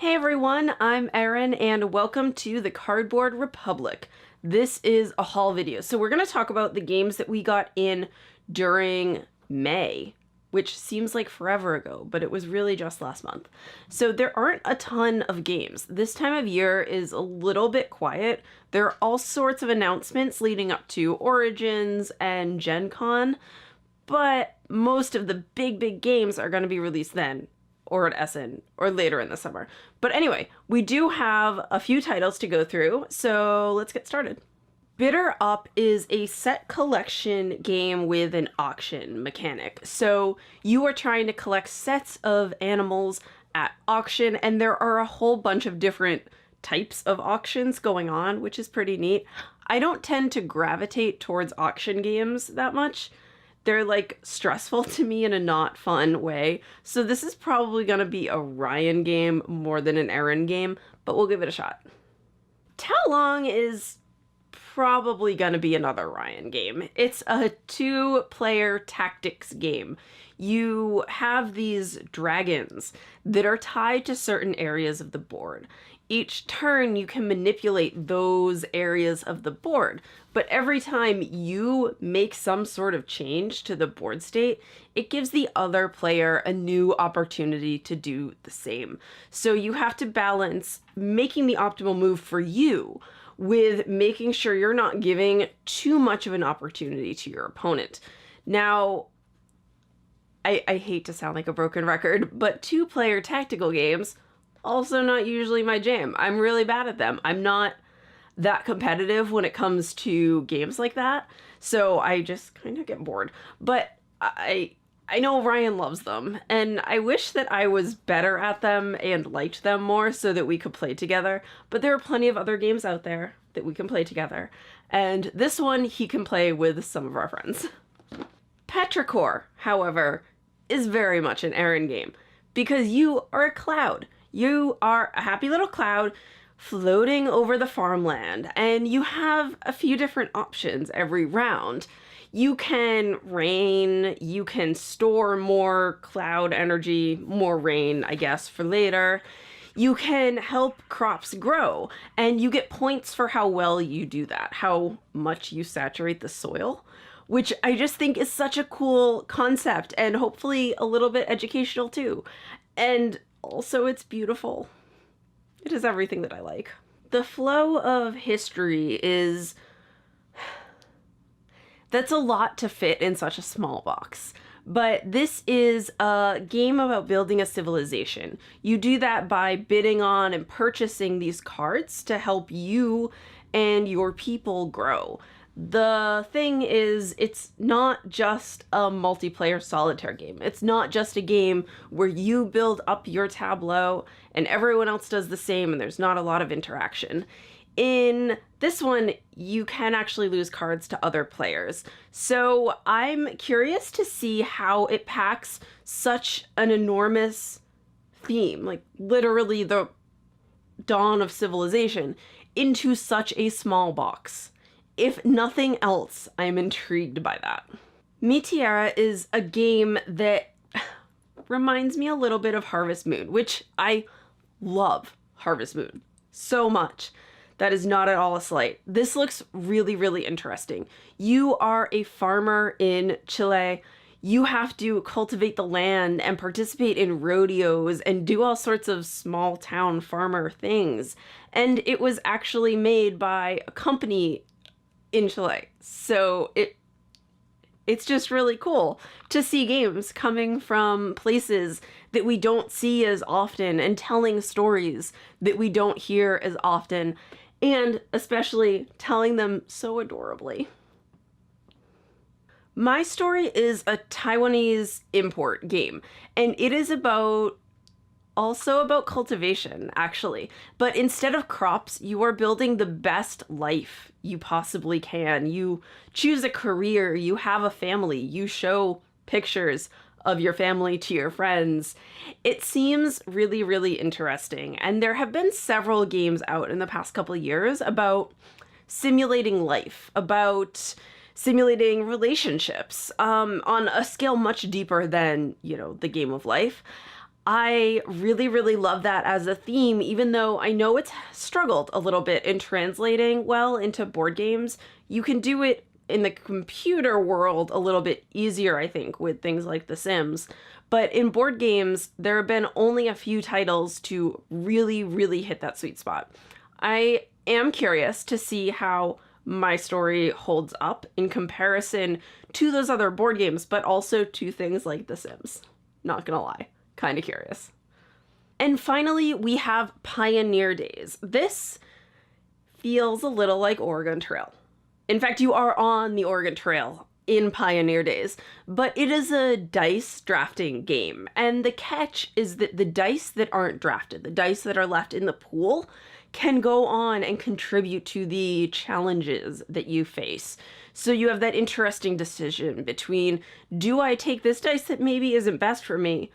Hey everyone, I'm Erin and welcome to the Cardboard Republic. This is a haul video. So we're going to talk about the games that we got in during May, which seems like forever ago, but it was really just last month. So there aren't a ton of games. This time of year is a little bit quiet. There are all sorts of announcements leading up to Origins and Gen Con, but most of the big games are going to be released then, or at Essen, or later in the summer. But anyway, we do have a few titles to go through, so let's get started. Bidder Up is a set collection game with an auction mechanic. So you are trying to collect sets of animals at auction, and there are a whole bunch of different types of auctions going on, which is pretty neat. I don't tend to gravitate towards auction games that much. They're like stressful to me in a not fun way. So this is probably going to be a Ryan game more than an Erin game, but we'll give it a shot. Talong is probably going to be another Ryan game. It's a 2-player tactics game. You have these dragons that are tied to certain areas of the board. Each turn you can manipulate those areas of the board, but every time you make some sort of change to the board state, it gives the other player a new opportunity to do the same. So you have to balance making the optimal move for you with making sure you're not giving too much of an opportunity to your opponent. Now, I hate to sound like a broken record, but 2-player tactical games, also not usually my jam. I'm really bad at them. I'm not that competitive when it comes to games like that, so I just kind of get bored. But I know Ryan loves them, and I wish that I was better at them and liked them more so that we could play together. But there are plenty of other games out there that we can play together, and this one he can play with some of our friends. Petrichor, however, is very much an Erin game because you are a cloud. You are a happy little cloud floating over the farmland, and you have a few different options every round. You can rain, you can store more cloud energy, more rain, I guess, for later. You can help crops grow, and you get points for how well you do that, how much you saturate the soil, which I just think is such a cool concept and hopefully a little bit educational too. And also, it's beautiful. It is everything that I like. The flow of history is... that's a lot to fit in such a small box. But this is a game about building a civilization. You do that by bidding on and purchasing these cards to help you and your people grow. The thing is, it's not just a multiplayer solitaire game. It's not just a game where you build up your tableau and everyone else does the same and there's not a lot of interaction. In this one, you can actually lose cards to other players. So I'm curious to see how it packs such an enormous theme, like literally the dawn of civilization, into such a small box. If nothing else, I'm intrigued by that. Meteor is a game that reminds me a little bit of Harvest Moon, which I love Harvest Moon so much. That is not at all a slight. This looks really interesting. You are a farmer in Chile. You have to cultivate the land and participate in rodeos and do all sorts of small town farmer things. And it was actually made by a company in Chile. So it's just really cool to see games coming from places that we don't see as often and telling stories that we don't hear as often, and especially telling them so adorably. My Story is a Taiwanese import game, and it is also about cultivation, actually. But instead of crops, you are building the best life you possibly can. You choose a career, you have a family, you show pictures of your family to your friends. It seems really interesting, and there have been several games out in the past couple of years about simulating life, about simulating relationships on a scale much deeper than, you know, the game of life. I really, really love that as a theme, even though I know it's struggled a little bit in translating well into board games. You can do it in the computer world a little bit easier, I think, with things like The Sims. But in board games, there have been only a few titles to really, really hit that sweet spot. I am curious to see how my story holds up in comparison to those other board games, but also to things like The Sims. Not gonna lie, kind of curious. And finally, we have Pioneer Days. This feels a little like Oregon Trail. In fact, you are on the Oregon Trail in Pioneer Days, but it is a dice drafting game. And the catch is that the dice that aren't drafted, the dice that are left in the pool, can go on and contribute to the challenges that you face. So you have that interesting decision between, do I take this dice that maybe isn't best for me,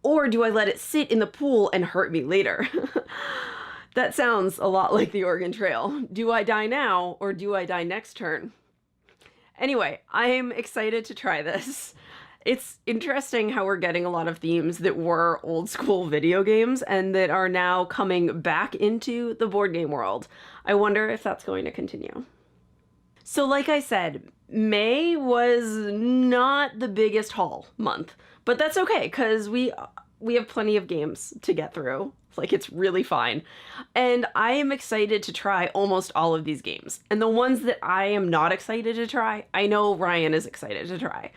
or do I let it sit in the pool and hurt me later? That sounds a lot like the Oregon Trail. Do I die now, or do I die next turn? Anyway, I'm excited to try this. It's interesting how we're getting a lot of themes that were old school video games and that are now coming back into the board game world. I wonder if that's going to continue. So like I said, May was not the biggest haul month, but that's okay because we have plenty of games to get through. Like, it's really fine. And I am excited to try almost all of these games. And the ones that I am not excited to try, I know Ryan is excited to try.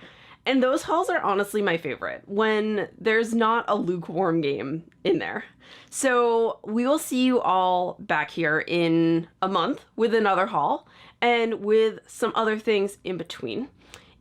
And those hauls are honestly my favorite, when there's not a lukewarm game in there. So we will see you all back here in a month with another haul and with some other things in between.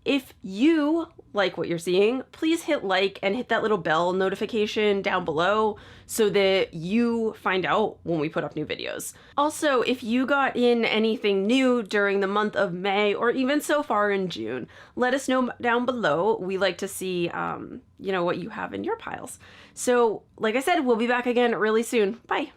If you like what you're seeing, please hit like and hit that little bell notification down below so that you find out when we put up new videos. Also, if you got in anything new during the month of May or even so far in June, let us know down below. We like to see, what you have in your piles. So like I said, we'll be back again really soon. Bye.